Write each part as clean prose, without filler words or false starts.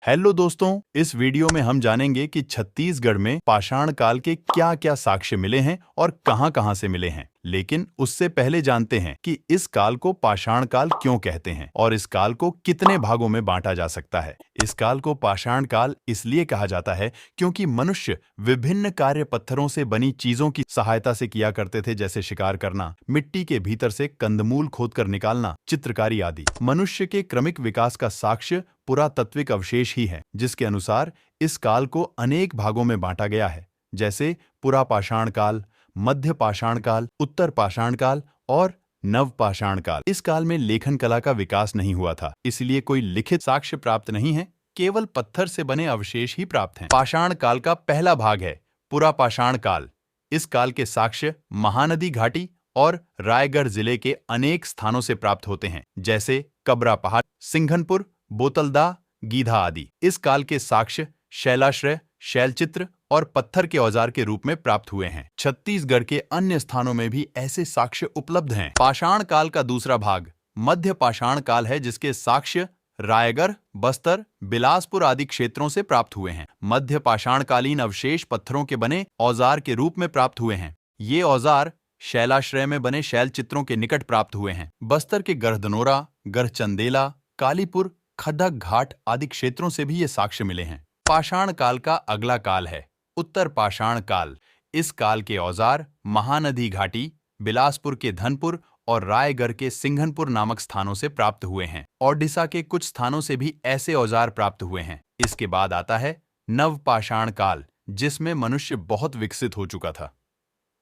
Hello दोस्तों, इस video में हम जानेंगे कि छत्तीसगढ़ में पाषाण काल के क्या-क्या साक्ष्य मिले हैं और कहां-कहां से मिले हैं। लेकिन उससे पहले जानते हैं कि इस काल को पाषाण काल क्यों कहते हैं और इस काल को कितने भागों में बांटा जा सकता है। इस काल को पाषाण काल इसलिए कहा जाता है क्योंकि मनुष्य विभिन्न कार्य पत्थरों से बनी चीजों की सहायता से किया करते थे, जैसे शिकार करना, मिट्टी के भीतर से कंदमूल खोदकर निकालना, चित्रकारी आदि। मनुष्य के क्रमिक विकास का साक्ष्य पुरातात्विक अवशेष ही है, जिसके अनुसार इस काल को अनेक भागों में बांटा गया है, जैसे पुरापाषाण काल, मध्य पाषाण काल, उत्तर पाषाण काल और नव पाषाण काल। इस काल में लेखन कला का विकास नहीं हुआ था, इसलिए कोई लिखित साक्ष्य प्राप्त नहीं है, केवल पत्थर से बने अवशेष ही प्राप्त हैं। पाषाण काल का पहला भाग है पुरापाषाण काल। इस काल के साक्ष्य महानदी घाटी और रायगढ़ जिले के अनेक स्थानों से प्राप्त होते हैं, जैसे कबरा पहाड़, सिंघनपुर, बोतलदा, गीधा आदि। इस काल के साक्ष्य शैलाश्रय, शैलचित्र और पत्थर के औजार के रूप में प्राप्त हुए हैं। छत्तीसगढ़ के अन्य स्थानों में भी ऐसे साक्ष्य उपलब्ध हैं। पाषाण काल का दूसरा भाग मध्य पाषाण काल है, जिसके साक्ष्य रायगढ़, बस्तर, बिलासपुर आदि क्षेत्रों से प्राप्त हुए हैं। मध्य पाषाणकालीन अवशेष पत्थरों के बने औजार के रूप में प्राप्त हुए हैं। ये औजार शैलाश्रय में बने शैल चित्रों के निकट प्राप्त हुए हैं। बस्तर के गढ़धनोरा, गढ़चंदेला, कालीपुर, खड्डा घाट आदि क्षेत्रों से भी ये साक्ष्य मिले हैं। पाषाण काल का अगला काल है उत्तर पाषाण काल। इस काल के औजार महानदी घाटी, बिलासपुर के धनपुर और रायगढ़ के सिंघनपुर नामक स्थानों से प्राप्त हुए हैं। ओडिशा के कुछ स्थानों से भी ऐसे औजार प्राप्त हुए हैं। इसके बाद आता है नव पाषाण काल, जिसमें मनुष्य बहुत विकसित हो चुका था।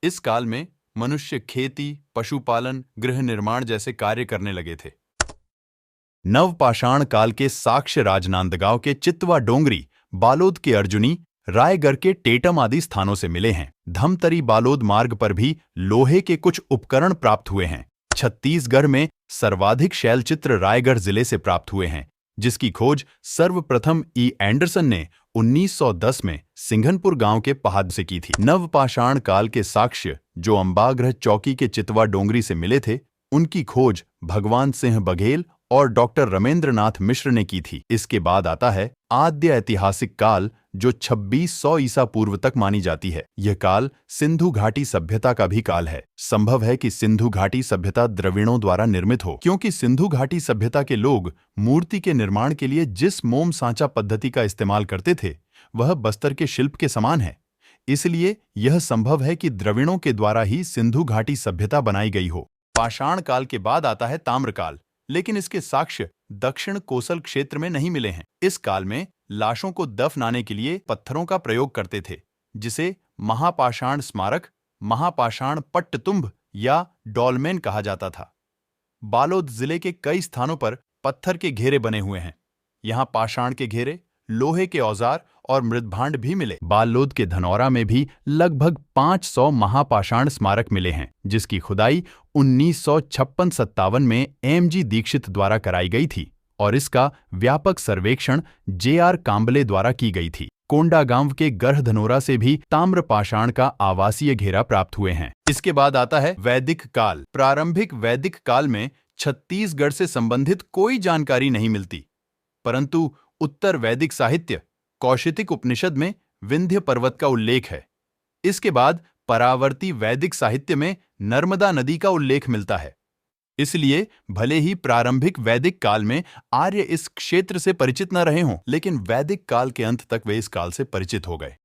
इस काल में मनुष्य खेती, पशुपालन, गृह निर्माण जैसे कार्य करने लगे थे। नव पाषाण काल के साक्ष्य राजनांदगांव के चितवा डोंगरी, बालोद के अर्जुनी, रायगढ़ के टेटम आदि स्थानों से मिले हैं। धमतरी बालोद मार्ग पर भी लोहे के कुछ उपकरण प्राप्त हुए हैं। छत्तीसगढ़ में सर्वाधिक शैलचित्र रायगढ़ जिले से प्राप्त हुए हैं, जिसकी खोज सर्वप्रथम ई एंडरसन ने 1910 में सिंघनपुर गांव के पहाड़ से की थी। नवपाषाण काल के साक्ष्य जो अंबागृह चौकी के चितवा डोंगरी से मिले थे, उनकी खोज भगवान सिंह बघेल और डॉक्टर रमेंद्रनाथ मिश्र ने की थी। इसके बाद आता है आद्य ऐतिहासिक काल, जो 2600 ईसा पूर्व तक मानी जाती है। यह काल सिंधु घाटी सभ्यता का भी काल है। संभव है कि सिंधु घाटी सभ्यता द्रविड़ों द्वारा निर्मित हो, क्योंकि सिंधु घाटी सभ्यता के लोग मूर्ति के निर्माण के लिए जिस मोम सांचा पद्धति का इस्तेमाल करते थे, वह बस्तर के शिल्प के समान है। इसलिए यह संभव है कि द्रविड़ों के द्वारा ही सिंधु घाटी सभ्यता बनाई गई हो। पाषाण काल के बाद आता है ताम्रकाल, लेकिन इसके साक्ष्य दक्षिण कोसल क्षेत्र में नहीं मिले हैं। इस काल में लाशों को दफनाने के लिए पत्थरों का प्रयोग करते थे, जिसे महापाषाण स्मारक, महापाषाण पट्टतुंभ या डॉलमेन कहा जाता था। बालोद जिले के कई स्थानों पर पत्थर के घेरे बने हुए हैं। यहाँ पाषाण के घेरे, लोहे के औजार और मृदभांड भी मिले। बालोद के धनौरा में भी लगभग 500 महापाषाण स्मारक मिले हैं, जिसकी खुदाई 1956-57 में एम.जी. दीक्षित द्वारा कराई गई थी और इसका व्यापक सर्वेक्षण जे.आर. कांबले द्वारा की गई थी। कोंडागांव के गढ़धनोरा से भी ताम्रपाषाण का आवासीय घेरा प्राप्त हुए हैं। इसके बाद आता है वैदिक काल। प्रारंभिक वैदिक काल में छत्तीसगढ़ से संबंधित कोई जानकारी नहीं मिलती, परंतु उत्तर वैदिक साहित्य कौशितिक उपनिषद में विंध्य पर्वत का उल्लेख है। इसके बाद परावर्ती वैदिक साहित्य में नर्मदा नदी का उल्लेख मिलता है। इसलिए भले ही प्रारंभिक वैदिक काल में आर्य इस क्षेत्र से परिचित न रहे हों, लेकिन वैदिक काल के अंत तक वे इस काल से परिचित हो गए।